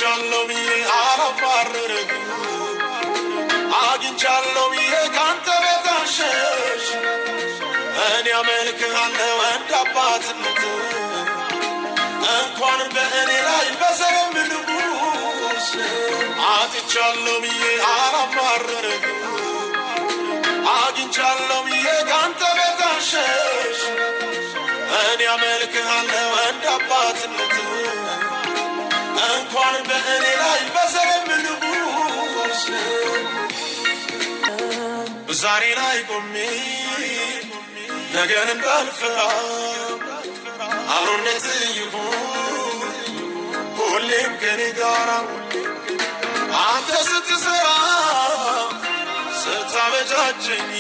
አጥቻለሁ ብዬ አላባርርም አግኝቻለሁ ብዬ ካንተ ቤት አልሸሽ እኔ አመልክሃለሁ እንደ አባትነት እንኳን በእኔ ላይ በዘርም ንጉሥ አጥቻለሁ ብዬ አላባርርም አግኝቻለሁ ብዬ ካንተ ቤት አልሸሽ እኔ አመልክሃለሁ እንደ አባትነት እንኳን በእኔ ላይ በዘርም ንጉሥ ዛሬ ላይ ቆሜ ነገን እንዳልፈራ አብሮነት ይሁን ሁሌም ከኔ ጋራ አንተ ስትሰራ ስታበጃጀኝ